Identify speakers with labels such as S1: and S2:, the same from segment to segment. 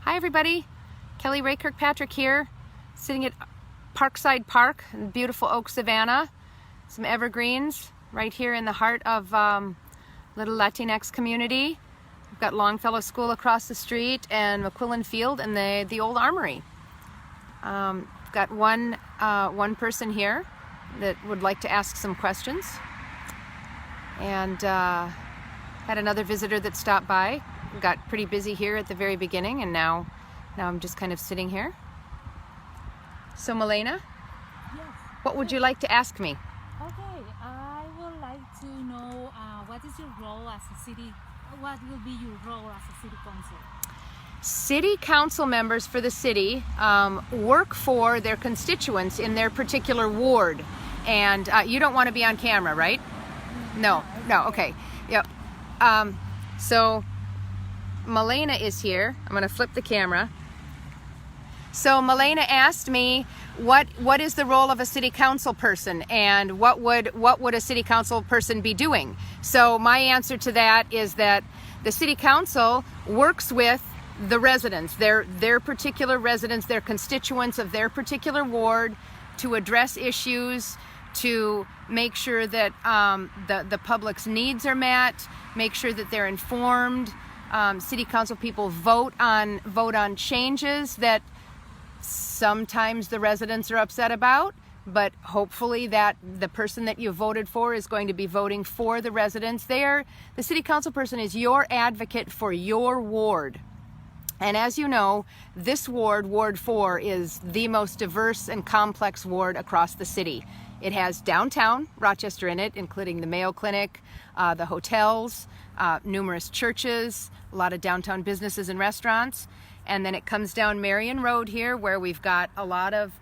S1: Hi everybody, Kelly Ray Kirkpatrick here, sitting at Parkside Park in beautiful Oak Savannah. Some evergreens right here in the heart of little Latinx community. We've got Longfellow School across the street and McQuillan Field and the old armory. Got one person here that would like to ask some questions, and had another visitor that stopped by. Got pretty busy here at the very beginning, and now I'm just kind of sitting here. So Milena,
S2: Yes.
S1: what would you like to ask me?
S2: Okay, I would like to know what is your role as a city, what will be your role as a city council?
S1: City council members for the city work for their constituents in their particular ward. And you don't want to be on camera, right? No, okay. Yep. So Milena is here. I'm going to flip the camera. So Milena asked me what is the role of a city council person, and what would a city council person be doing? So my answer to that is that the city council works with the residents, their particular residents, their constituents of their particular ward, to address issues, to make sure that the public's needs are met, make sure that they're informed. City council people vote on changes that sometimes the residents are upset about, but hopefully that the person that you voted for is going to be voting for the residents. The city council person is your advocate for your ward. And as you know, this ward, Ward 4, is the most diverse and complex ward across the city. It has downtown Rochester in it, including the Mayo Clinic, the hotels, numerous churches, a lot of downtown businesses and restaurants. And then it comes down Marion Road here, where we've got a lot of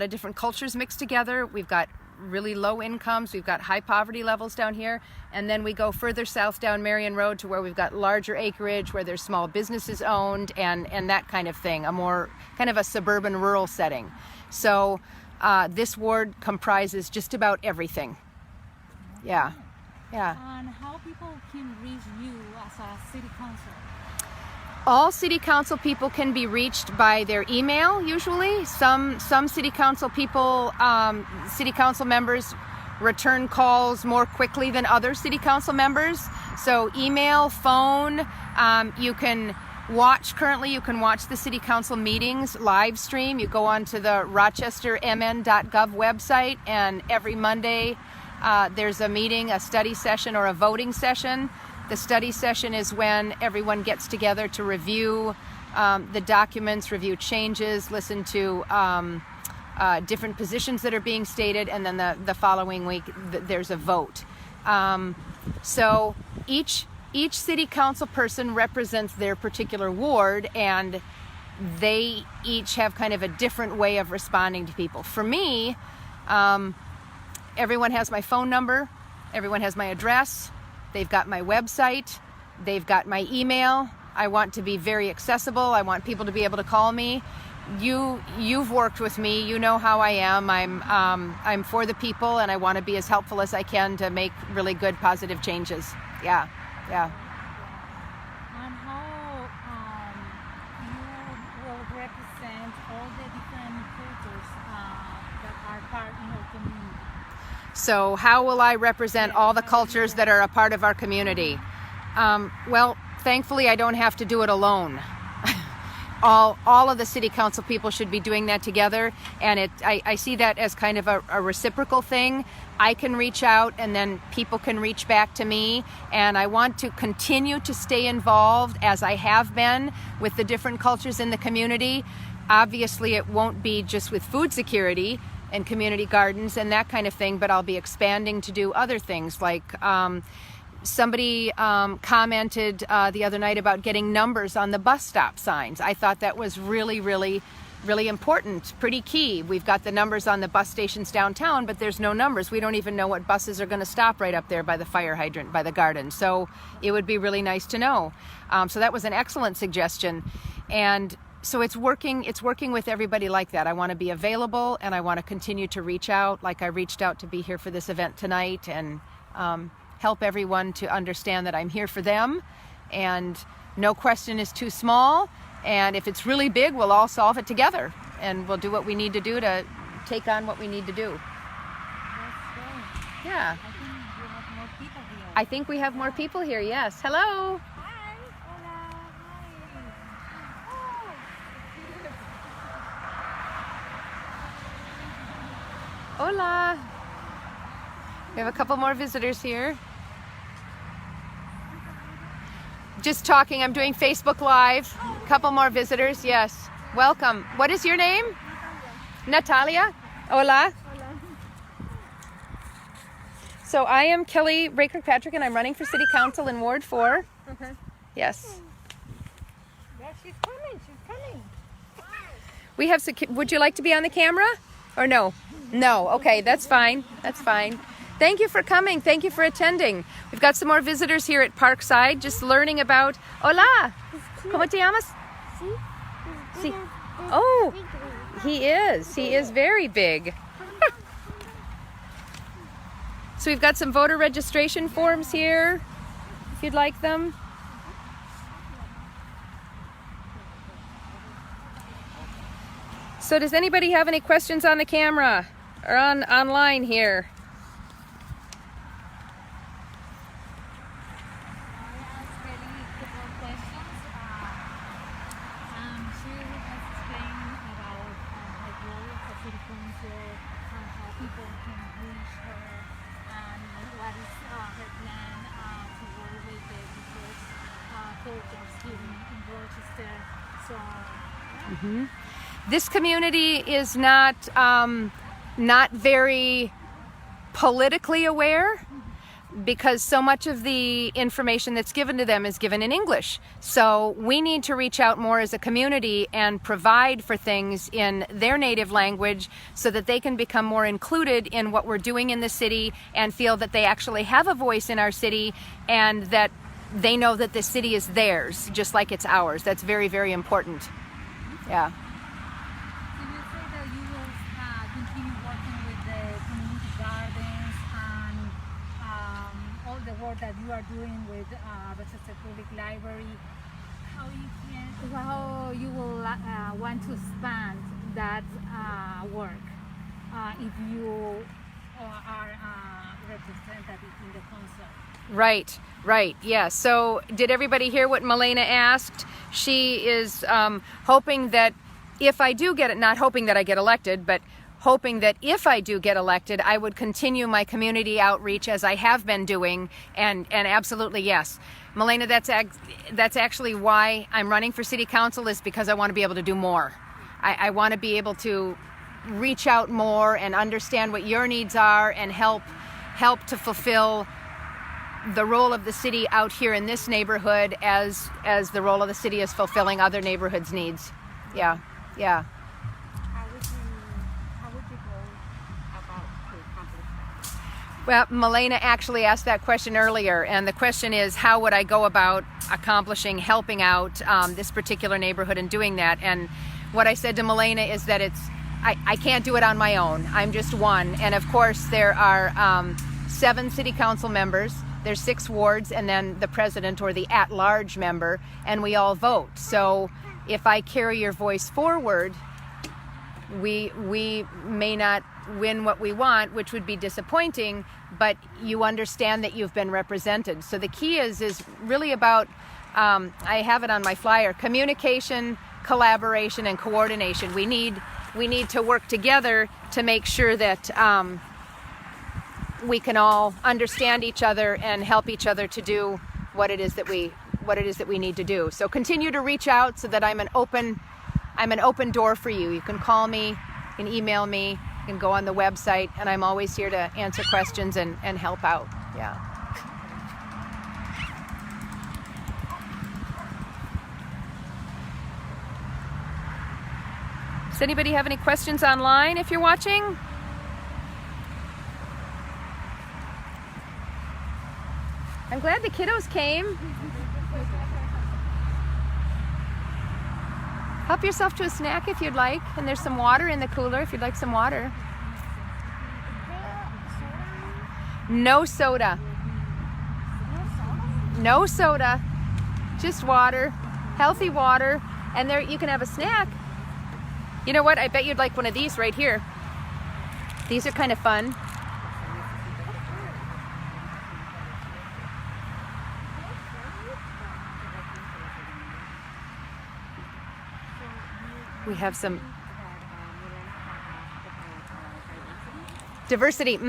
S1: different cultures mixed together. We've got really low incomes, we've got high poverty levels down here, and then we go further south down Marion Road to where we've got larger acreage, where there's small businesses owned and that kind of thing, a more kind of a suburban rural setting. So this ward comprises just about everything. Yeah.
S2: And how people can reach you as a city council?
S1: All city council people can be reached by their email, usually. Some city council people, city council members return calls more quickly than other city council members. So email, phone, you can watch the city council meetings live stream. You go onto the rochestermn.gov website, and every Monday there's a meeting, a study session, or a voting session. The study session is when everyone gets together to review the documents, review changes, listen to different positions that are being stated, and then the following week there's a vote. So each city council person represents their particular ward, and they each have kind of a different way of responding to people. For me, everyone has my phone number, everyone has my address, they've got my website, they've got my email. I want to be very accessible. I want people to be able to call me. You've worked with me. You know how I am. I'm for the people, and I want to be as helpful as I can to make really good, positive changes. Yeah.
S2: And how you will represent all the different cultures that are part in our community?
S1: So how will I represent all the cultures that are a part of our community? Well, thankfully I don't have to do it alone. All of the city council people should be doing that together, and I see that as kind of a reciprocal thing. I can reach out, and then people can reach back to me, and I want to continue to stay involved, as I have been, with the different cultures in the community. Obviously it won't be just with food security and community gardens and that kind of thing, but I'll be expanding to do other things, like somebody commented the other night about getting numbers on the bus stop signs. I thought that was really, really, really important, pretty key. We've got the numbers on the bus stations downtown, but there's no numbers. We don't even know what buses are going to stop right up there by the fire hydrant, by the garden. So it would be really nice to know. So that was an excellent suggestion. And so it's working with everybody like that. I want to be available, and I want to continue to reach out, like I reached out to be here for this event tonight, and help everyone to understand that I'm here for them, and no question is too small, and if it's really big, we'll all solve it together, and we'll do what we need to do to take on what we need to do.
S2: That's great.
S1: Yeah.
S2: I think you have more people here.
S1: I think we have more people here, yes. Hello.
S2: Hi. Hola. Hi.
S1: Hola. We have a couple more visitors here. Just talking, I'm doing Facebook Live. A couple more visitors, yes. Welcome. What is your name? Natalia. Hola. So I am Kelly Ray Kirkpatrick, and I'm running for City Council in Ward 4.
S2: Okay.
S1: Yes.
S2: Yeah, she's coming. She's coming.
S1: We have. Would you like to be on the camera, or no? No. Okay, that's fine. That's fine. Thank you for coming. Thank you for attending. We've got some more visitors here at Parkside, just learning about. Hola. ¿Cómo te llamas? Sí. Oh, he is. He is very big. So we've got some voter registration forms here, if you'd like them. So does anybody have any questions on the camera or online here? This community is not very politically aware, because so much of the information that's given to them is given in English. So we need to reach out more as a community and provide for things in their native language so that they can become more included in what we're doing in the city and feel that they actually have a voice in our city, and that they know that the city is theirs, just like it's ours. That's very, very important. Yeah.
S2: So you say that you will continue working with the community gardens and all the work that you are doing with Rochester Public Library. How you will want to expand that work if you are representative in the council?
S1: Right, right, yeah. So did everybody hear what Milena asked? She is hoping that if I do get it, not hoping that I get elected, but hoping that if I do get elected, I would continue my community outreach as I have been doing, and absolutely yes. Milena, that's actually why I'm running for City Council, is because I want to be able to do more. I want to be able to reach out more and understand what your needs are and help to fulfill the role of the city out here in this neighborhood as the role of the city is fulfilling other neighborhoods' needs. Yeah, yeah.
S2: How would you go about to accomplish that?
S1: Well, Milena actually asked that question earlier, and the question is, how would I go about helping out this particular neighborhood and doing that? And what I said to Milena is that I can't do it on my own. I'm just one. And of course, there are 7 city council members. There's 6 wards, and then the president or the at-large member, and we all vote. So if I carry your voice forward, we may not win what we want, which would be disappointing, but you understand that you've been represented. So the key is really about, I have it on my flyer, communication, collaboration, and coordination. We need to work together to make sure that we can all understand each other and help each other to do what it is that we need to do. So continue to reach out so that I'm an open door for you. You can call me, you can email me, you can go on the website, and I'm always here to answer questions and help out. Yeah. Does anybody have any questions online if you're watching? I'm glad the kiddos came. Help yourself to a snack if you'd like, and there's some water in the cooler if you'd like some water. No soda. No soda. Just water, healthy water, and there you can have a snack. You know what? I bet you'd like one of these right here. These are kind of fun. We have some diversity.
S3: So,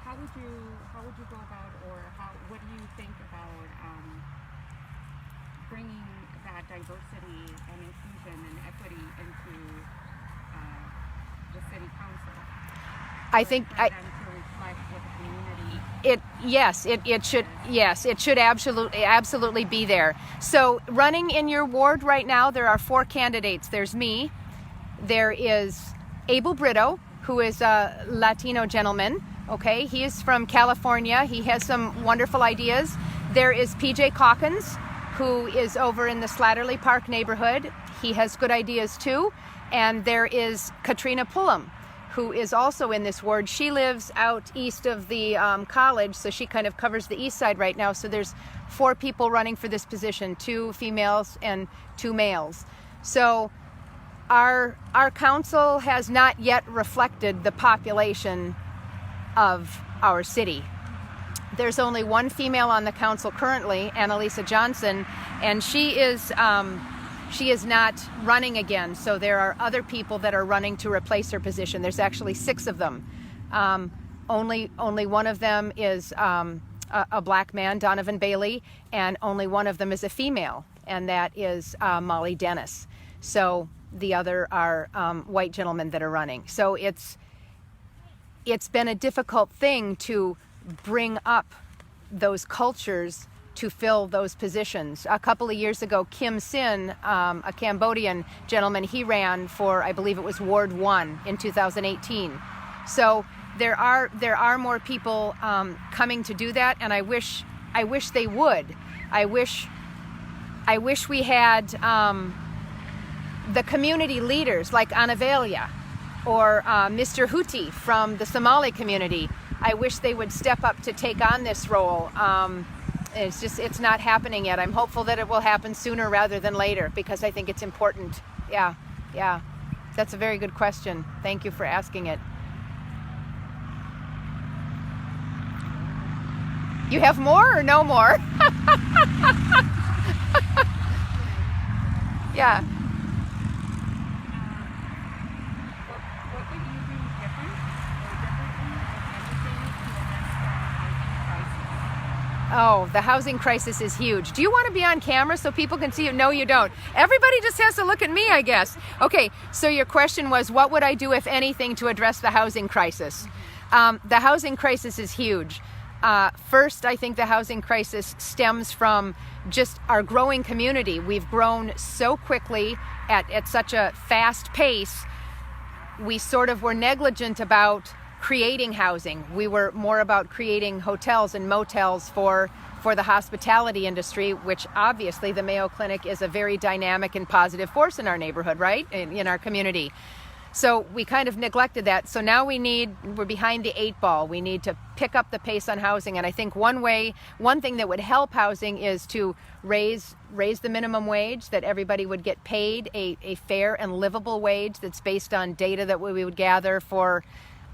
S3: how would you go about, or what do you think about bringing that diversity and inclusion and equity into the city council?
S1: I think
S3: for them to reflect what the community.
S1: It should absolutely be there. So running in your ward right now, there are 4 candidates. There's me. There is Abel Brito, who is a Latino gentleman. Okay, he is from California. He has some wonderful ideas. There is PJ Calkins, who is over in the Slatterly Park neighborhood. He has good ideas too. And there is Katrina Pullum, who is also in this ward. She lives out east of the college, so she kind of covers the east side right now. So there's 4 people running for this position, 2 females and 2 males. So our council has not yet reflected the population of our city. There's only 1 female on the council currently, Annalisa Johnson, and she is not running again. So there are other people that are running to replace her position. There's actually 6 of them. Only one of them is a black man, Donovan Bailey, and only one of them is a female, and that is Molly Dennis. So the other are white gentlemen that are running. So it's been a difficult thing to bring up those cultures to fill those positions. A couple of years ago, Kim Sin, a Cambodian gentleman, he ran for, I believe it was Ward 1 in 2018. So there are more people coming to do that, and I wish they would. I wish we had the community leaders like Anavelia or Mr. Huti from the Somali community. I wish they would step up to take on this role. It's not happening yet. I'm hopeful that it will happen sooner rather than later, because I think it's important. Yeah. That's a very good question. Thank you for asking it. You have more or no more? Yeah.
S3: What would you do different or differently, if anything, to address the housing crisis?
S1: Oh, the housing crisis is huge. Do you want to be on camera so people can see you? No, you don't. Everybody just has to look at me, I guess. Okay, so your question was, what would I do, if anything, to address the housing crisis? The housing crisis is huge. First, I think the housing crisis stems from just our growing community. We've grown so quickly at such a fast pace. We sort of were negligent about creating housing. We were more about creating hotels and motels for the hospitality industry, which obviously the Mayo Clinic is a very dynamic and positive force in our neighborhood, right? In our community. So we kind of neglected that. So now we're behind the 8 ball. We need to pick up the pace on housing. And I think one thing that would help housing is to raise the minimum wage, that everybody would get paid a fair and livable wage that's based on data that we would gather for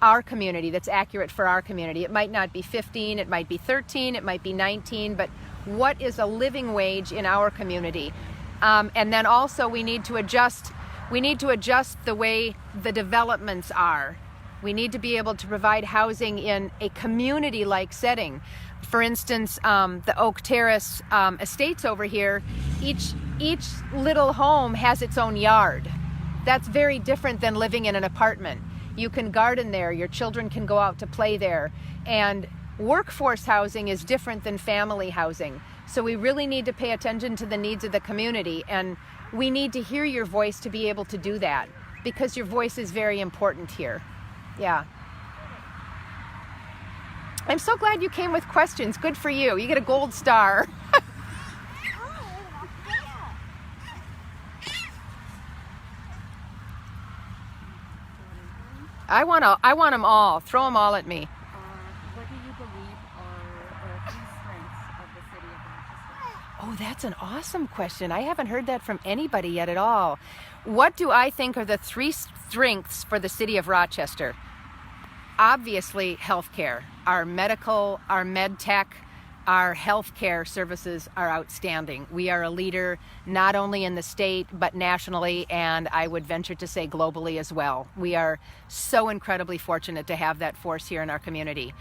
S1: our community, that's accurate for our community. It might not be 15, it might be 13, it might be 19, but what is a living wage in our community? And then also we need to adjust the way the developments are. We need to be able to provide housing in a community-like setting. For instance, the Oak Terrace estates over here, each little home has its own yard. That's very different than living in an apartment. You can garden there, your children can go out to play there. And workforce housing is different than family housing. So we really need to pay attention to the needs of the community, and we need to hear your voice to be able to do that, because your voice is very important here. Yeah. I'm so glad you came with questions. Good for you. You get a gold star. I want them all. Throw them all at me.
S3: What do you believe are
S1: Oh, that's an awesome question. I haven't heard that from anybody yet at all. What do I think are the three strengths for the city of Rochester? Obviously, healthcare. Our medical, our med tech, our healthcare services are outstanding. We are a leader not only in the state, but nationally, and I would venture to say globally as well. We are so incredibly fortunate to have that force here in our community.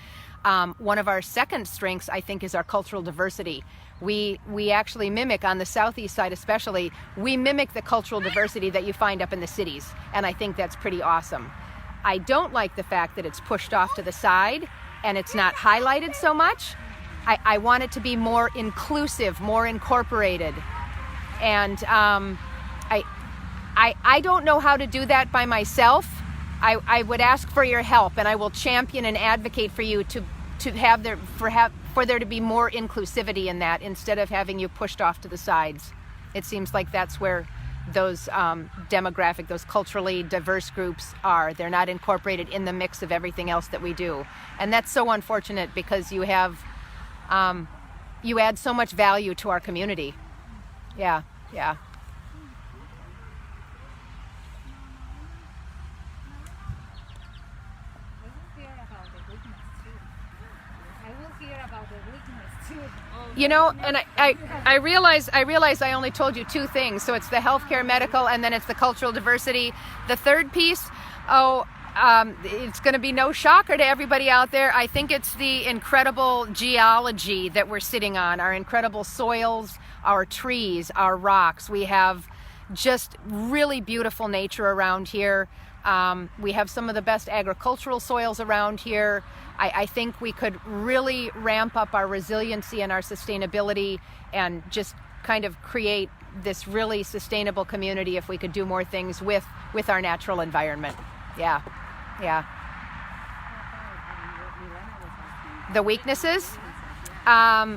S1: One of our second strengths, I think, is our cultural diversity. We actually mimic, on the southeast side especially, we mimic the cultural diversity that you find up in the cities, and I think that's pretty awesome. I don't like the fact that it's pushed off to the side and it's not highlighted so much. I want it to be more inclusive, more incorporated. And I don't know how to do that by myself. I would ask for your help, and I will champion and advocate for you to have for there to be more inclusivity in that, instead of having you pushed off to the sides. It seems like that's where those demographic, those culturally diverse groups are. They're not incorporated in the mix of everything else that we do. And that's so unfortunate, because you have you add so much value to our community. Yeah.
S2: I will hear about the weakness too.
S1: You know, and I realize I only told you two things. So it's the healthcare, medical, and then it's the cultural diversity. The third piece, it's going to be no shocker to everybody out there. I think it's the incredible geology that we're sitting on, our incredible soils, our trees, our rocks. We have just really beautiful nature around here. We have some of the best agricultural soils around here. I think we could really ramp up our resiliency and our sustainability and just kind of create this really sustainable community if we could do more things with our natural environment. Yeah. The weaknesses?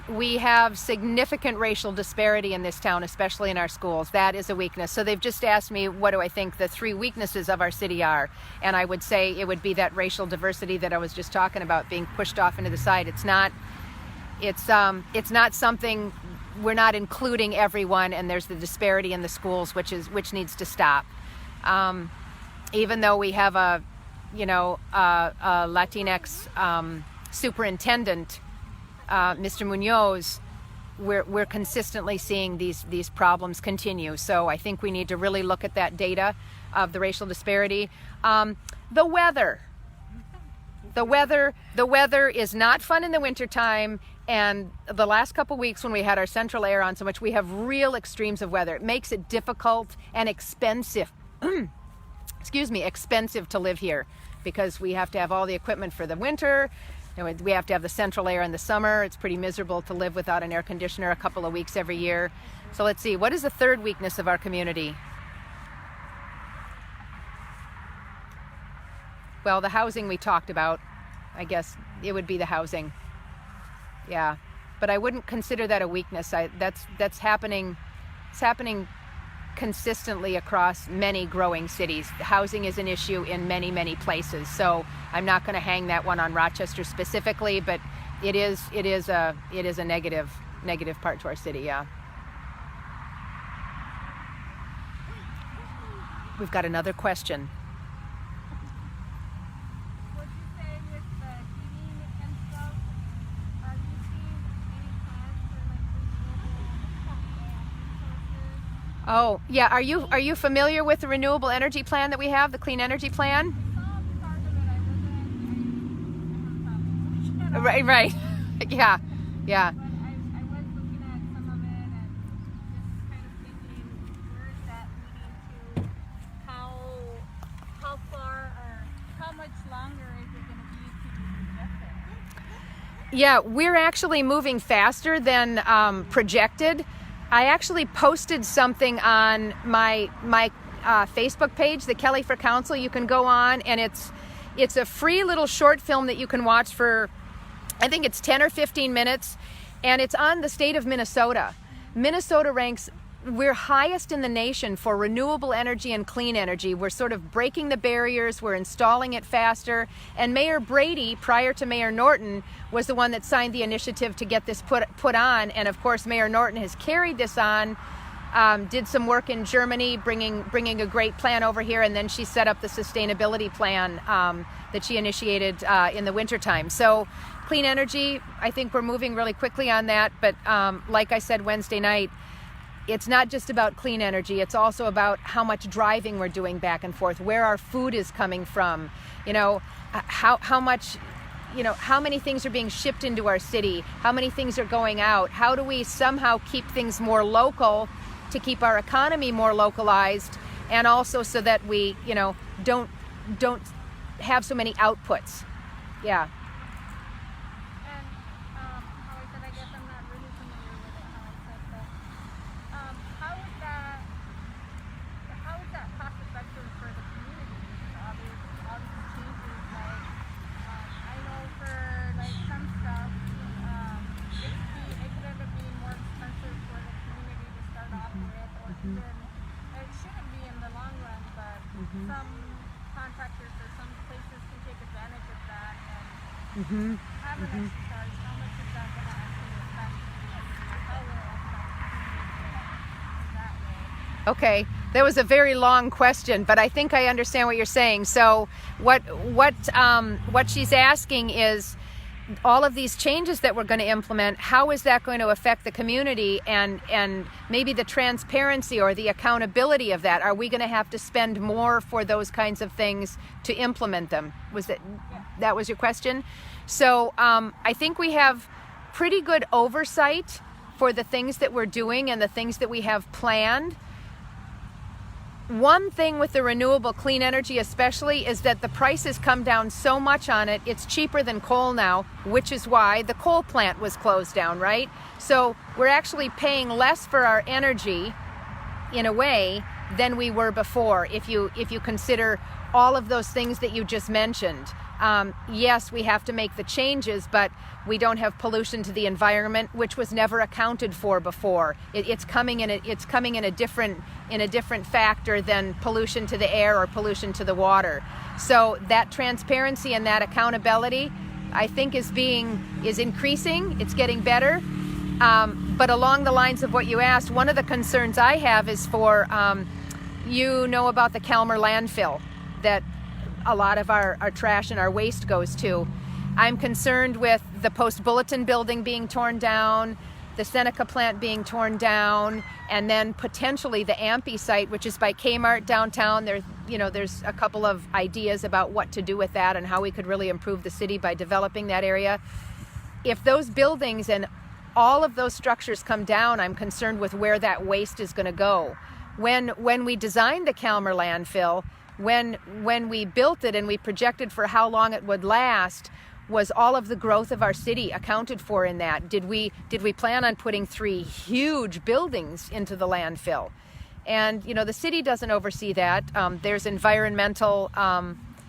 S1: We have significant racial disparity in this town, especially in our schools. That is a weakness. So they've just asked me, what do I think the three weaknesses of our city are? And I would say it would be that racial diversity that I was just talking about, being pushed off into the side. It's not something, we're not including everyone, and there's the disparity in the schools, which needs to stop. Even though we have a Latinx superintendent, Mr. Munoz, we're consistently seeing these problems continue. So I think we need to really look at that data of the racial disparity. The weather is not fun in the wintertime, and the last couple weeks when we had our central air on so much, we have real extremes of weather. It makes it difficult and expensive expensive to live here, because we have to have all the equipment for the winter. We have to have the central air in the summer. It's pretty miserable to live without an air conditioner a couple of weeks every year. So let's see, what is the third weakness of our community? Well, the housing we talked about. I guess it would be the housing. Yeah, but I wouldn't consider that a weakness. That's happening. It's happening consistently across many growing cities. Housing is an issue in many, many places. So I'm not going to hang that one on Rochester specifically, but it is a negative part to our city. Yeah. We've got another question.
S2: Would you say with the heating and stuff, are you seeing any plans for like renewable resources?
S1: Oh, yeah. Are you familiar with the renewable energy plan that we have, the clean energy plan?
S2: Some part of it I wasn't.
S1: Right. Yeah.
S2: But I was looking at some of it and just kind of thinking, where is that leading to? How far or how much longer is it going to be to reject it?
S1: Yeah, we're actually moving faster than projected. I actually posted something on my Facebook page, the Kelly for Council. You can go on, and it's a free little short film that you can watch for, I think it's 10 or 15 minutes, and it's on the state of Minnesota. Minnesota ranks we're highest in the nation for renewable energy and clean energy. We're sort of breaking the barriers, we're installing it faster. And Mayor Brady, prior to Mayor Norton, was the one that signed the initiative to get this put on. And of course, Mayor Norton has carried this on, did some work in Germany, bringing a great plan over here, and then she set up the sustainability plan that she initiated in the wintertime. So clean energy, I think we're moving really quickly on that. But like I said Wednesday night, it's not just about clean energy, it's also about how much driving we're doing back and forth, where our food is coming from, how much, how many things are being shipped into our city, how many things are going out, how do we somehow keep things more local to keep our economy more localized, and also so that we, don't have so many outputs. Yeah.
S4: How I said, I guess I'm not really familiar with it, how I said, but how is that cost effective for the community? All these changes, like, I know for like some stuff, it could end up being more expensive for the community to start off with, or even, it shouldn't be in the long run, but some contractors or some places can take advantage of that and have an extra charge. How much is that going to actually affect the community? How will it affect the community in that way?
S1: Okay, that was a very long question, but I think I understand what you're saying. So what she's asking is, all of these changes that we're going to implement, how is that going to affect the community, and maybe the transparency or the accountability of that? Are we going to have to spend more for those kinds of things to implement them? That was your question? So I think we have pretty good oversight for the things that we're doing and the things that we have planned. One thing with the renewable clean energy especially is that the prices come down so much on it. It's cheaper than coal now, which is why the coal plant was closed down, right? So we're actually paying less for our energy in a way than we were before, if you consider all of those things that you just mentioned. Yes, we have to make the changes, but we don't have pollution to the environment, which was never accounted for before. It's coming in a different factor than pollution to the air or pollution to the water. So that transparency and that accountability, I think, is increasing. It's getting better. But along the lines of what you asked, one of the concerns I have is for about the Calmer landfill that a lot of our trash and our waste goes to. I'm concerned with the Post Bulletin building being torn down, the Seneca plant being torn down, and then potentially the Ampey site, which is by Kmart downtown. There's a couple of ideas about what to do with that and how we could really improve the city by developing that area. If those buildings and all of those structures come down, I'm concerned with where that waste is going to go. When we designed the Calmer landfill, when we built it and we projected for how long it would last, was all of the growth of our city accounted for in that? Did we plan on putting 3 huge buildings into the landfill? And the city doesn't oversee that. There's environmental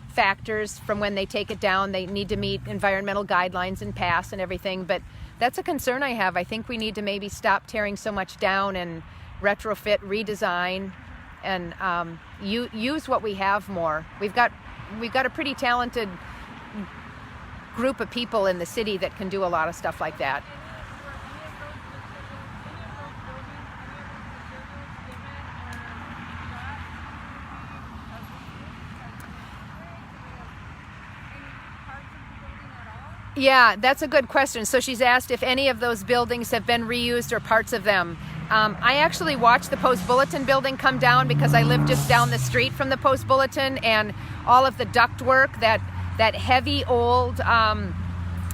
S1: factors from when they take it down. They need to meet environmental guidelines and pass and everything, but that's a concern I have. I think we need to maybe stop tearing so much down and retrofit, redesign, and use what we have more. We've got a pretty talented group of people in the city that can do a lot of stuff like that. Yeah, that's a good question. So she's asked if any of those buildings have been reused or parts of them. I actually watched the Post Bulletin building come down because I live just down the street from the Post Bulletin, and all of the ductwork, that heavy old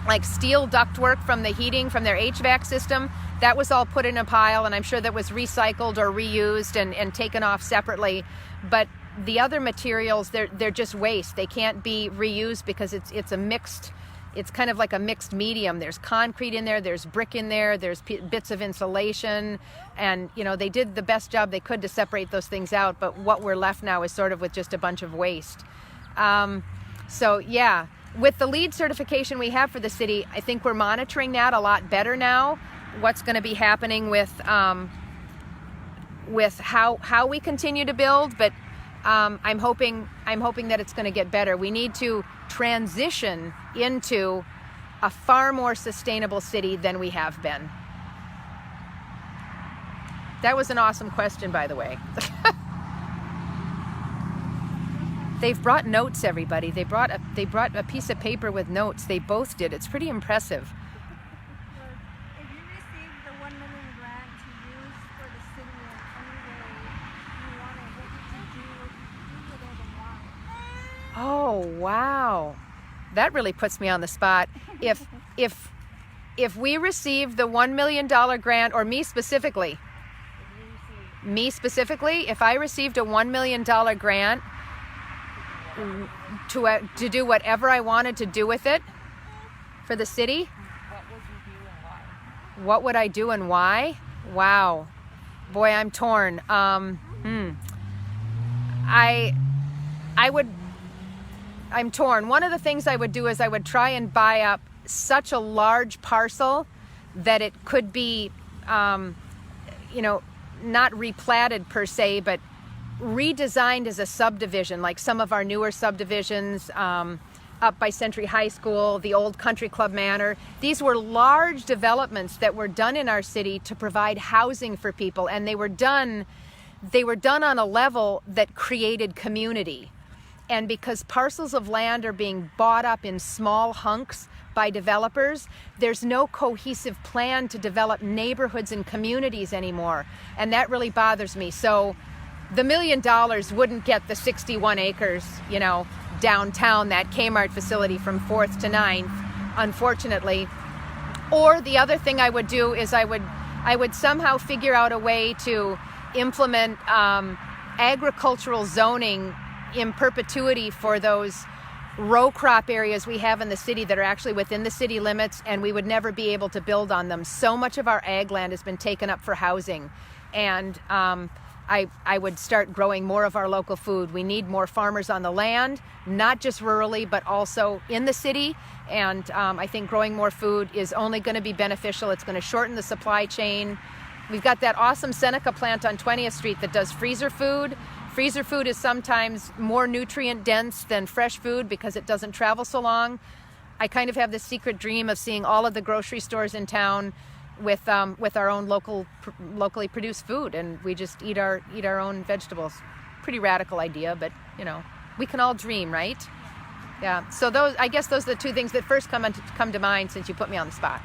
S1: like steel ductwork from the heating from their HVAC system, that was all put in a pile, and I'm sure that was recycled or reused and taken off separately. But the other materials, they're just waste. They can't be reused because it's a mixed. It's kind of like a mixed medium. There's concrete in there, there's brick in there, there's bits of insulation, and they did the best job they could to separate those things out, but what we're left now is sort of with just a bunch of waste. So yeah, with the LEED certification we have for the city, I think we're monitoring that a lot better now. What's going to be happening with how we continue to build, but I'm hoping that it's going to get better. We need to transition into a far more sustainable city than we have been. That was an awesome question, by the way. They've brought notes, everybody. They brought a piece of paper with notes. They both did. It's pretty impressive.
S4: If you received the $1 million grant to use for the city in any way you wanted, what would you do with it and why?
S1: Oh, wow. That really puts me on the spot. If we received the $1 million grant, or me specifically, if I received a $1 million grant to do whatever I wanted to do with it for the city,
S3: What would you do and why?
S1: what would I do and why? Wow. Boy, I'm torn. I'm torn. One of the things I would do is I would try and buy up such a large parcel that it could be, not replatted per se, but redesigned as a subdivision, like some of our newer subdivisions up by Century High School, the old Country Club Manor. These were large developments that were done in our city to provide housing for people, and they were done on a level that created community. And because parcels of land are being bought up in small hunks by developers, there's no cohesive plan to develop neighborhoods and communities anymore. And that really bothers me. So the $1 million wouldn't get the 61 acres, downtown, that Kmart facility from 4th to 9th, unfortunately. Or the other thing I would do is I would somehow figure out a way to implement agricultural zoning in perpetuity for those row crop areas we have in the city that are actually within the city limits, and we would never be able to build on them. So much of our ag land has been taken up for housing, and I would start growing more of our local food. We need more farmers on the land, not just rurally, but also in the city. And I think growing more food is only going to be beneficial. It's going to shorten the supply chain. We've got that awesome Seneca plant on 20th Street that does freezer food. Freezer food is sometimes more nutrient dense than fresh food because it doesn't travel so long. I kind of have this secret dream of seeing all of the grocery stores in town with our own locally produced food, and we just eat our own vegetables. Pretty radical idea, but we can all dream, right? Yeah. So I guess those are the two things that first come to mind since you put me on the spot.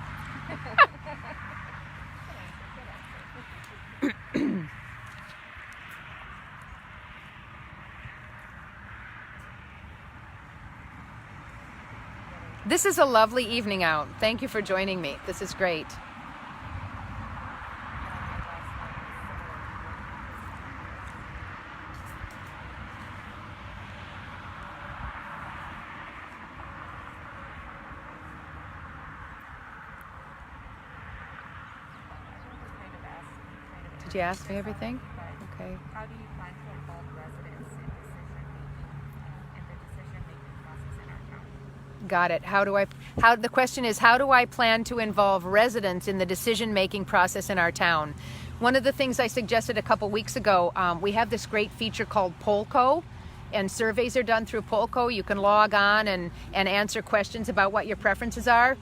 S1: This is a lovely evening out. Thank you for joining me. This is great. Did you ask me everything? Okay.
S3: How do you plan to involve residents in the decision-making process in our town?
S1: Got it. The question is, how do I plan to involve residents in the decision-making process in our town? One of the things I suggested a couple weeks ago, we have this great feature called Polco, and surveys are done through Polco. You can log on and answer questions about what your preferences are.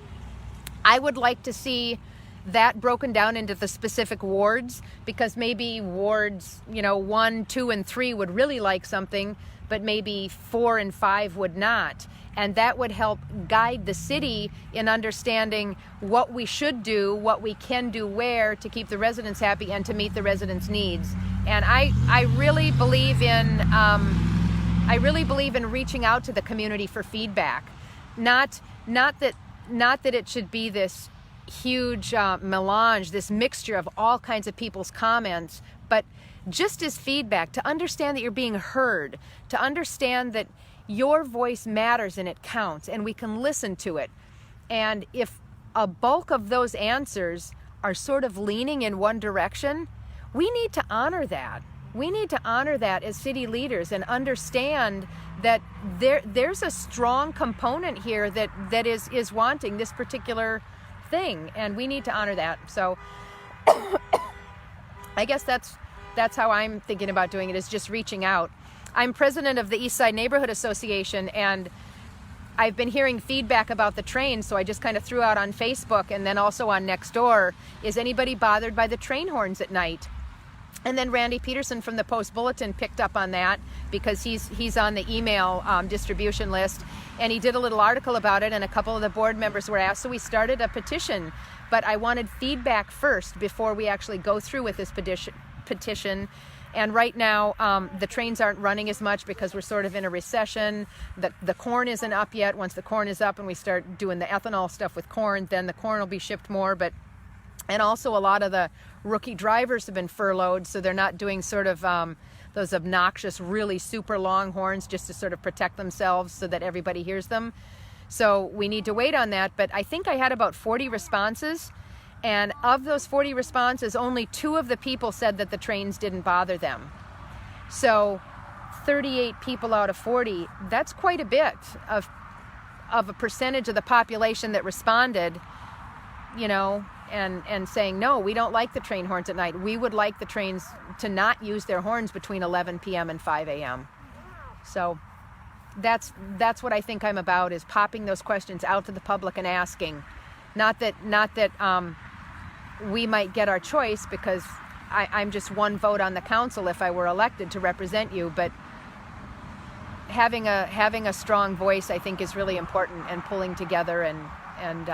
S1: I would like to see that broken down into the specific wards, because maybe wards 1, 2, and 3 would really like something, but maybe 4 and 5 would not. And that would help guide the city in understanding what we should do, what we can do where to keep the residents happy and to meet the residents' needs. And I really believe in reaching out to the community for feedback. Not that it should be this huge melange, this mixture of all kinds of people's comments, but just as feedback, to understand that you're being heard, to understand that your voice matters and it counts and we can listen to it. And if a bulk of those answers are sort of leaning in one direction, we need to honor that. We need to honor that as city leaders and understand that there's a strong component here that is wanting this particular thing, and we need to honor that. So I guess that's that's how I'm thinking about doing it, is just reaching out. I'm president of the East Side Neighborhood Association, and I've been hearing feedback about the train, so I just kind of threw out on Facebook and then also on Nextdoor, is anybody bothered by the train horns at night? And then Randy Peterson from the Post Bulletin picked up on that, because he's on the email distribution list, and he did a little article about it, and a couple of the board members were asked, so we started a petition. But I wanted feedback first before we actually go through with this petition. And right now, the trains aren't running as much because we're sort of in a recession. The corn isn't up yet. Once the corn is up and we start doing the ethanol stuff with corn, then the corn will be shipped more. And also a lot of the rookie drivers have been furloughed, so they're not doing sort of those obnoxious, really super long horns just to sort of protect themselves so that everybody hears them. So we need to wait on that. But I think I had about 40 responses. And of those 40 responses, only 2 of the people said that the trains didn't bother them. So 38 people out of 40, that's quite a bit of a percentage of the population that responded, you know, and saying, no, we don't like the train horns at night. We would like the trains to not use their horns between 11 p.m. and 5 a.m. So that's what I think I'm about, is popping those questions out to the public and asking. Not that we might get our choice, because I'm just one vote on the council if I were elected to represent you, but having a strong voice, I think, is really important, and pulling together and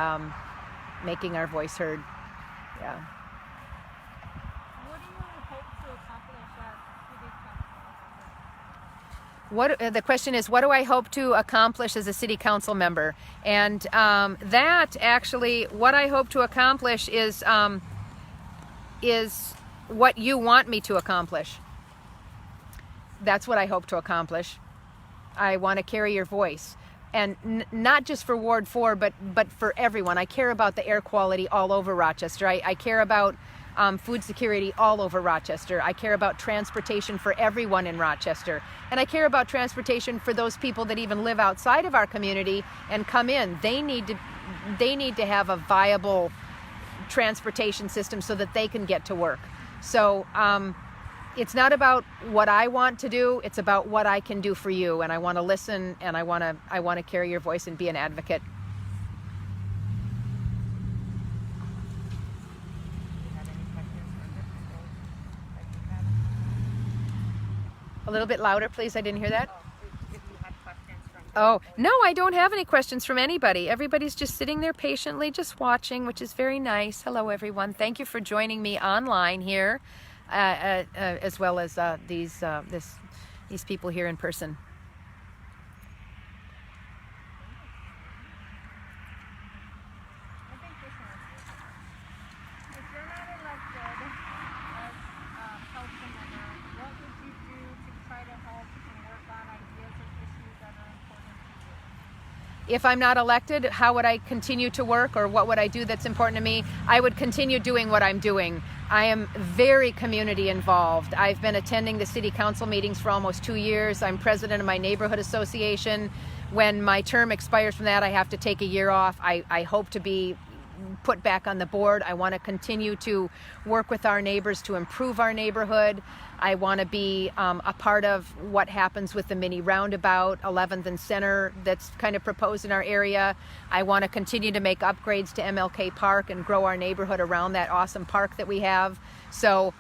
S1: making our voice heard. Yeah.
S4: What do you hope to accomplish at city council?
S1: The question is, what do I hope to accomplish as a city council member? And that actually, what I hope to accomplish is what you want me to accomplish. That's what I hope to accomplish. I want to carry your voice. And not just for Ward 4, but for everyone. I care about the air quality all over Rochester. I care about food security all over Rochester. I care about transportation for everyone in Rochester. And I care about transportation for those people that even live outside of our community and come in. They need to have a viable transportation system so that they can get to work. So it's not about what I want to do, it's about what I can do for you. And I want to listen, and I want to carry your voice and be an advocate. A little bit louder, please. I didn't hear that. Oh, no, I don't have any questions from anybody. Everybody's just sitting there patiently, just watching, which is very nice. Hello, everyone. Thank you for joining me online here, as well as these people here in person.
S4: I think this answers. If you're not elected as council member, what would you do to try to help and work on ideas or issues that are important to you?
S1: If I'm not elected, how would I continue to work, or what would I do that's important to me? I would continue doing what I'm doing. I am very community involved. I've been attending the city council meetings for almost 2 years. I'm president of my neighborhood association. When my term expires from that, I have to take a year off. I hope to be put back on the board. I want to continue to work with our neighbors to improve our neighborhood. I want to be a part of what happens with the mini roundabout, 11th and Center, that's kind of proposed in our area. I want to continue to make upgrades to MLK Park and grow our neighborhood around that awesome park that we have. So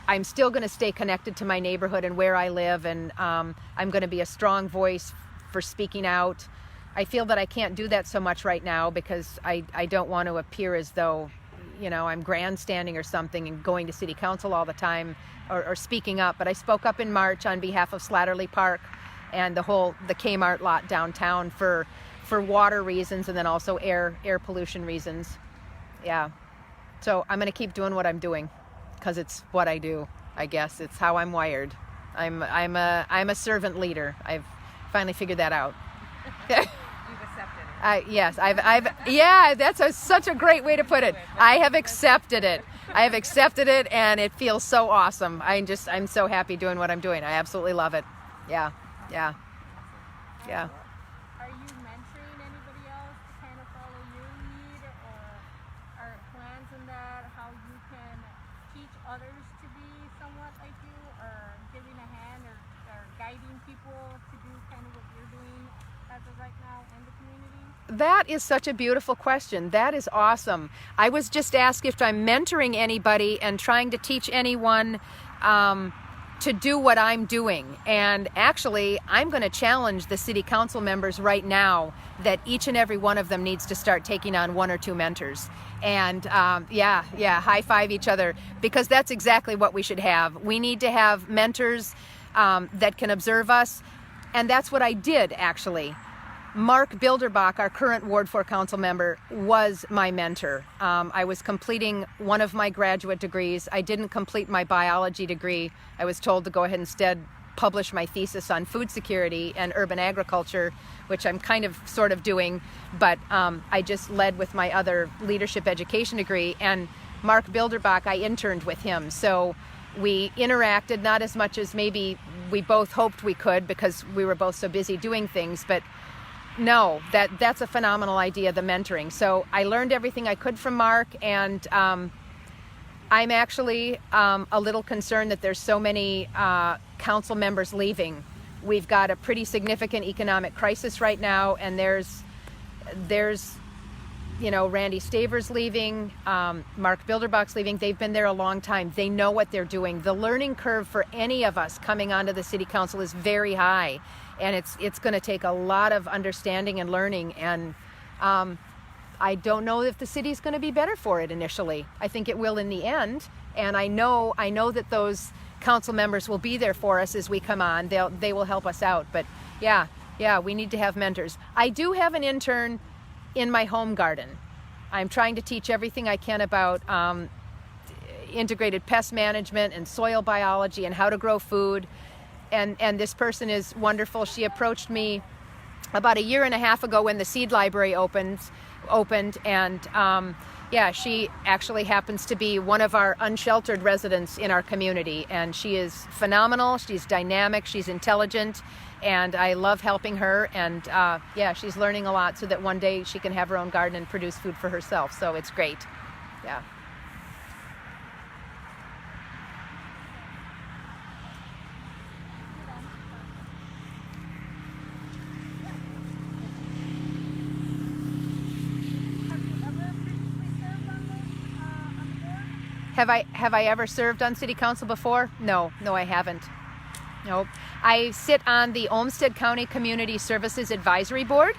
S1: I'm still going to stay connected to my neighborhood and where I live, and I'm going to be a strong voice for speaking out. I feel that I can't do that so much right now because I don't want to appear as though, you know, I'm grandstanding or something and going to city council all the time or speaking up. But I spoke up in March on behalf of Slatterly Park and the Kmart lot downtown for water reasons, and then also air pollution reasons. Yeah. So I'm going to keep doing what I'm doing because it's what I do. I guess it's how I'm wired. I'm a servant leader. I've finally figured that out.
S3: You've accepted it.
S1: Yes, yeah, that's such a great way to put it. I have accepted it. I have accepted it, and it feels so awesome. I'm so happy doing what I'm doing. I absolutely love it. Yeah.
S4: Are you mentoring anybody else to kind of follow your lead, or are plans in that, how you can teach others to be somewhat like you, or giving a hand, or guiding people to do kind of what you're doing as of right now in the community?
S1: That is such a beautiful question. That is awesome. I was just asked if I'm mentoring anybody and trying to teach anyone to do what I'm doing. And actually, I'm going to challenge the city council members right now that each and every one of them needs to start taking on 1 or 2 mentors. And high five each other, because that's exactly what we should have. We need to have mentors that can observe us. And that's what I did, actually. Mark Bilderbach, our current Ward 4 council member, was my mentor. I was completing one of my graduate degrees. I didn't complete my biology degree. I was told to go ahead and instead publish my thesis on food security and urban agriculture, which I'm kind of sort of doing, but I just led with my other leadership education degree. And Mark Bilderbach, I interned with him. So we interacted, not as much as maybe we both hoped we could because we were both so busy doing things, but no, that's a phenomenal idea, the mentoring. So I learned everything I could from Mark, and I'm actually a little concerned that there's so many council members leaving. We've got a pretty significant economic crisis right now, and there's Randy Staver's leaving, Mark Bilderbach's leaving. They've been there a long time. They know what they're doing. The learning curve for any of us coming onto the city council is very high. And it's going to take a lot of understanding and learning, and I don't know if the city's going to be better for it initially. I think it will in the end, and I know that those council members will be there for us as we come on. They will help us out. But yeah, we need to have mentors. I do have an intern in my home garden. I'm trying to teach everything I can about integrated pest management and soil biology and how to grow food. And this person is wonderful. She approached me about 1.5 years ago when the seed library opened, and she actually happens to be one of our unsheltered residents in our community, and she is phenomenal. She's dynamic, she's intelligent, and I love helping her. And she's learning a lot so that one day she can have her own garden and produce food for herself. So it's great. Yeah. Have I ever served on city council before? No, I haven't. Nope. I sit on the Olmsted County Community Services Advisory Board.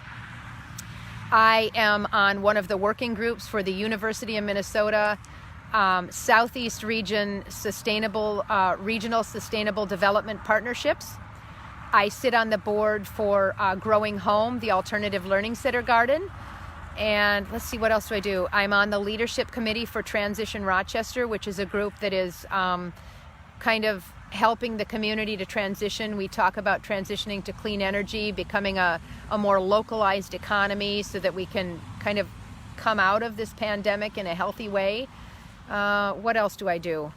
S1: I am on one of the working groups for the University of Minnesota Southeast Region Regional Sustainable Development Partnerships. I sit on the board for Growing Home, the Alternative Learning Center Garden. And let's see, what else do I do? I'm on the leadership committee for Transition Rochester, which is a group that is kind of helping the community to transition. We talk about transitioning to clean energy, becoming a more localized economy so that we can kind of come out of this pandemic in a healthy way. What else do I do?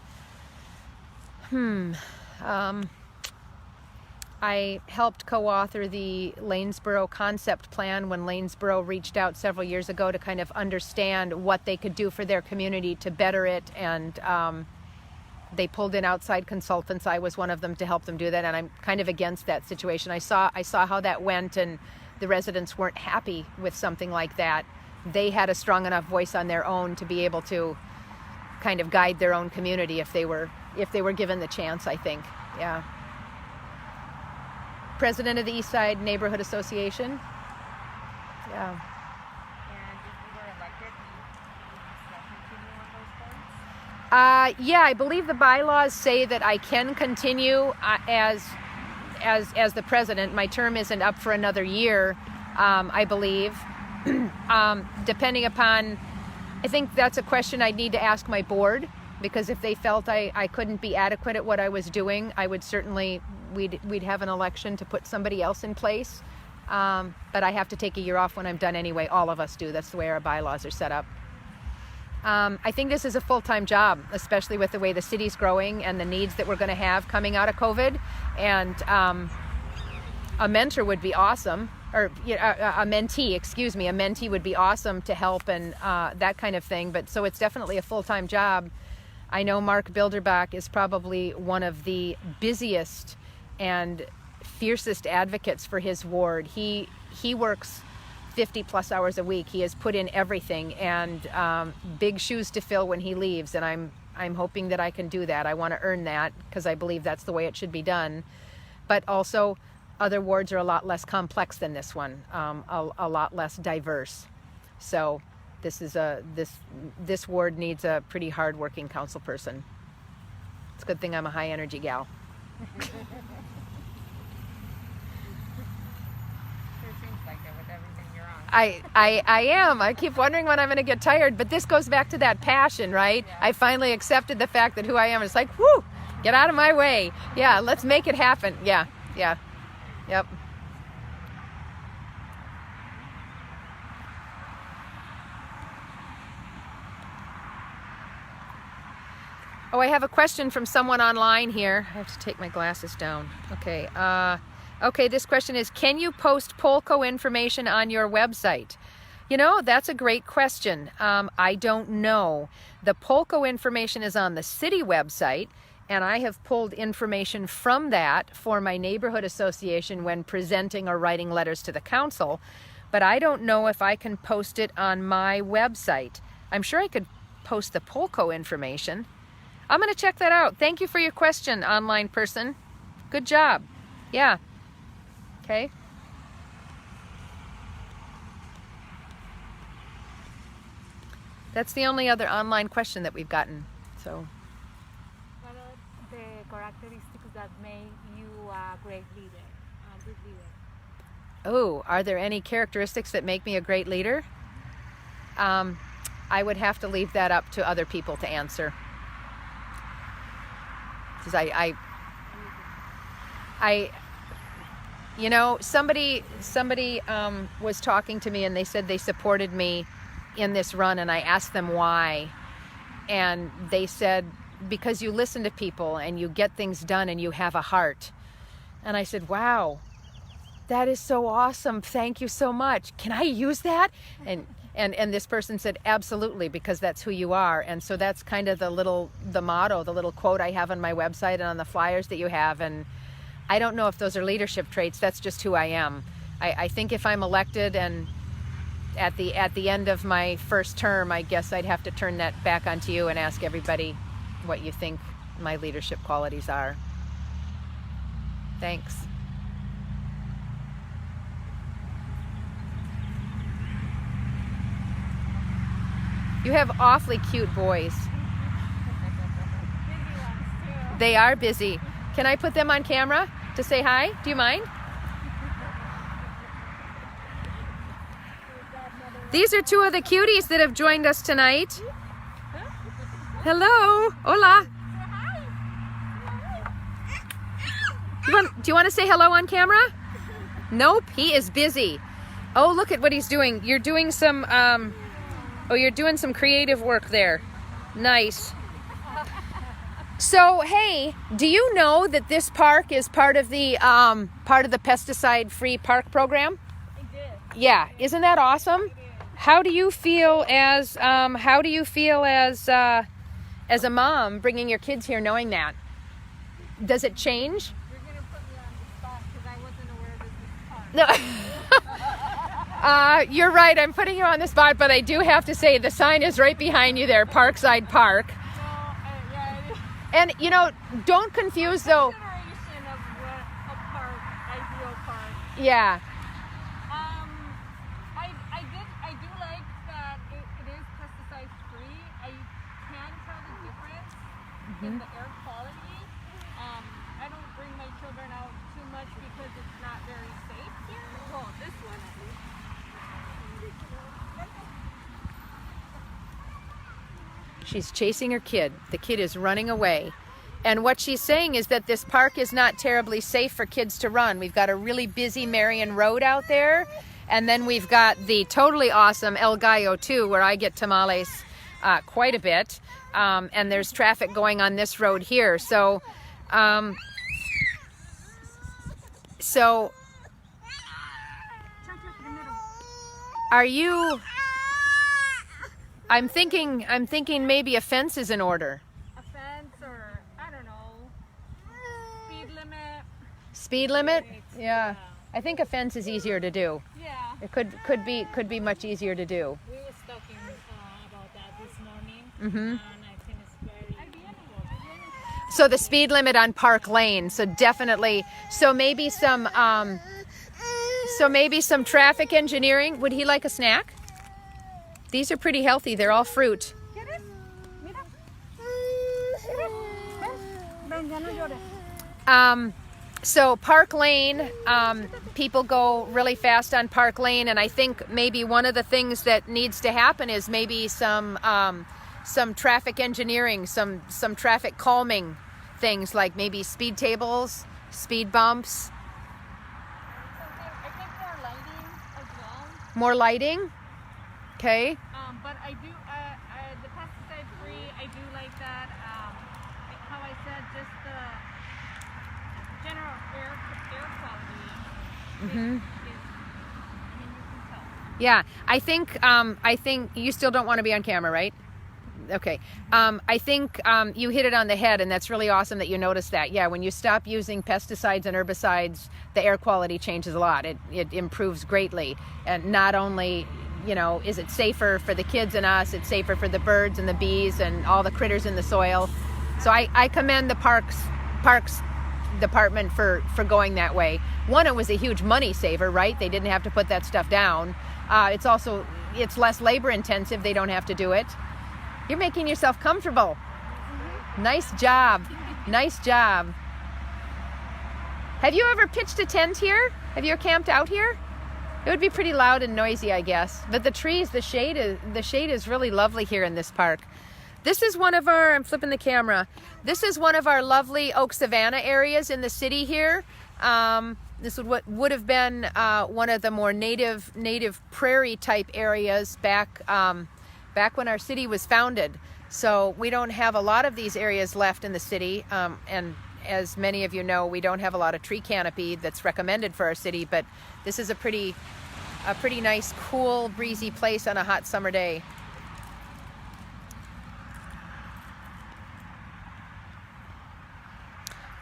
S1: I helped co-author the Lanesboro concept plan when Lanesboro reached out several years ago to kind of understand what they could do for their community to better it, and they pulled in outside consultants. I was one of them to help them do that, and I'm kind of against that situation. I saw how that went, and the residents weren't happy with something like that. They had a strong enough voice on their own to be able to kind of guide their own community if they were given the chance, I think. Yeah. President of the East Side Neighborhood Association. Yeah.
S3: And if you were elected, you still continue on those boards?
S1: Yeah, I believe the bylaws say that I can continue as the president. My term isn't up for another year, I believe. Depending upon, I think that's a question I'd need to ask my board, because if they felt I couldn't be adequate at what I was doing, I would certainly, we'd have an election to put somebody else in place. But I have to take a year off when I'm done anyway. All of us do. That's the way our bylaws are set up. I think this is a full-time job, especially with the way the city's growing and the needs that we're going to have coming out of COVID. And a mentor would be awesome, or a mentee would be awesome to help and that kind of thing. But so it's definitely a full-time job. I know Mark Bilderbach is probably one of the busiest and fiercest advocates for his ward. He works 50 plus hours a week. He has put in everything, and big shoes to fill when he leaves, and I'm hoping that I can do that. I want to earn that because I believe that's the way it should be done. But also, other wards are a lot less complex than this one, a lot less diverse. So this ward needs a pretty hard-working council person. It's a good thing I'm a high-energy gal.
S3: Sure seems like it with everything you're on.
S1: I am. I keep wondering when I'm going to get tired, but this goes back to that passion, right?
S3: Yeah.
S1: I finally accepted the fact that who I am is like, whoo, get out of my way. Yeah, let's make it happen. Yeah. Yep. Oh, I have a question from someone online here. I have to take my glasses down. Okay. Okay, this question is, can you post Polco information on your website? You know, that's a great question. I don't know. The Polco information is on the city website, and I have pulled information from that for my neighborhood association when presenting or writing letters to the council, but I don't know if I can post it on my website. I'm sure I could post the Polco information. I'm going to check that out. Thank you for your question, online person. Good job. Yeah. Okay. That's the only other online question that we've gotten. So.
S2: What are the characteristics that make you a great leader, a good leader?
S1: Oh, are there any characteristics that make me a great leader? I would have to leave that up to other people to answer. Because you know, somebody was talking to me and they said they supported me in this run, and I asked them why, and they said, because you listen to people and you get things done and you have a heart. And I said, wow, that is so awesome, thank you so much, can I use that? And this person said, absolutely, because that's who you are. And so that's kind of the motto, the little quote I have on my website and on the flyers that you have. And I don't know if those are leadership traits. That's just who I am. I think if I'm elected and at the end of my first term, I guess I'd have to turn that back onto you and ask everybody what you think my leadership qualities are. Thanks. You have awfully cute boys. They are busy. Can I put them on camera to say hi? Do you mind? These are two of the cuties that have joined us tonight. Hello. Hola. Do you want to say hello on camera? Nope, he is busy. Oh, look at what he's doing. You're doing some you're doing some creative work there. Nice. So, hey, do you know that this park is part of the pesticide-free park program?
S4: I did.
S1: Yeah, isn't that awesome? How do you feel as a mom bringing your kids here knowing that? Does it change?
S4: You're gonna put me on the spot because I wasn't aware this was part.
S1: No. You're right, I'm putting you on the spot, but I do have to say the sign is right behind you there, Parkside Park.
S4: Yeah, it is.
S1: And, you know, don't confuse though.
S4: Consideration of what a park, ideal park.
S1: Yeah.
S4: I do like that it is pesticide free. I can tell the difference in the air quality. I don't bring my children out too much because it's not very safe here. Well, this one at least.
S1: She's chasing her kid. The kid is running away. And what she's saying is that this park is not terribly safe for kids to run. We've got a really busy Marion Road out there. And then we've got the totally awesome El Gallo too, where I get tamales quite a bit. And there's traffic going on this road here. So are you... I'm thinking maybe a fence is in order.
S4: A
S1: Speed limit? Yeah. I think a fence is easier to do.
S2: Yeah.
S1: It could be much easier to do.
S2: We were talking about that this morning,
S1: Mm-hmm.
S2: and I think it's very.
S1: So the speed limit on Park Lane. So definitely. So maybe some traffic engineering. Would he like a snack? These are pretty healthy. They're all fruit.
S2: ¿Quieres? Mira. Ven, ya no llores.
S1: So Park Lane, people go really fast on Park Lane, and I think maybe one of the things that needs to happen is maybe some traffic engineering, some traffic calming things, like maybe speed tables, speed bumps.
S4: I think more lighting as well.
S1: More lighting. Okay.
S4: But I do, the pesticide free, I do like that. Like how I said, just the general air quality.
S1: Mm-hmm.
S4: Is, I mean, you can tell.
S1: Yeah, I think you still don't want to be on camera, right? Okay. I think you hit it on the head, and that's really awesome that you noticed that. Yeah, when you stop using pesticides and herbicides, the air quality changes a lot. It improves greatly. And not only, is it safer for the kids and us, it's safer for the birds and the bees and all the critters in the soil. So I commend the Parks Department for going that way. One, it was a huge money saver, right? They didn't have to put that stuff down. It's less labor intensive. They don't have to do it. You're making yourself comfortable. Nice job. Nice job. Have you ever pitched a tent here? Have you ever camped out here? It would be pretty loud and noisy, I guess. But the trees, the shade is really lovely here in this park. This is one of our, I'm flipping the camera. This is one of our lovely Oak Savannah areas in the city here. This would have been one of the more native prairie type areas back when our city was founded. So we don't have a lot of these areas left in the city. And as many of you know, we don't have a lot of tree canopy that's recommended for our city, but this is a pretty nice, cool, breezy place on a hot summer day.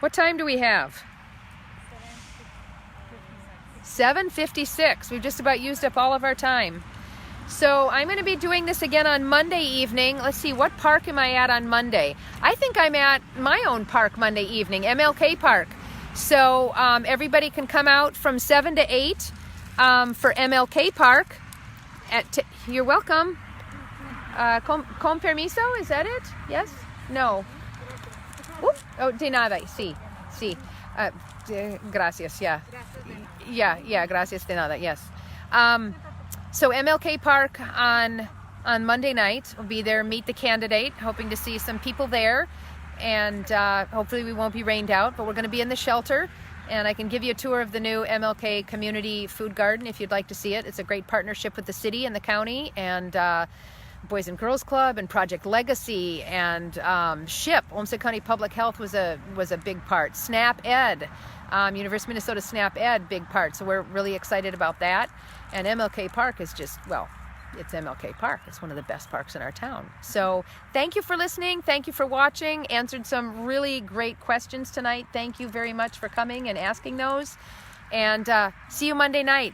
S1: What time do we have? 7:56. We've just about used up all of our time. So I'm going to be doing this again on Monday evening. Let's see, what park am I at on Monday? I think I'm at my own park Monday evening, MLK Park. So everybody can come out from 7 to 8 for MLK Park. You're welcome. Con permiso, is that it? Yes? No. Oops. Oh, de nada. Sí. Gracias, yeah. Yeah, gracias de nada, yes. So MLK Park on Monday night. We'll be there, meet the candidate, hoping to see some people there. And hopefully we won't be rained out, but we're going to be in the shelter. And I can give you a tour of the new MLK Community Food Garden if you'd like to see it. It's a great partnership with the city and the county, and Boys and Girls Club and Project Legacy and SHIP. Olmsted County Public Health was a big part. SNAP Ed, University of Minnesota SNAP Ed, big part. So we're really excited about that. And MLK Park is just, well, it's MLK Park. It's one of the best parks in our town. So thank you for listening. Thank you for watching. Answered some really great questions tonight. Thank you very much for coming and asking those. And see you Monday night.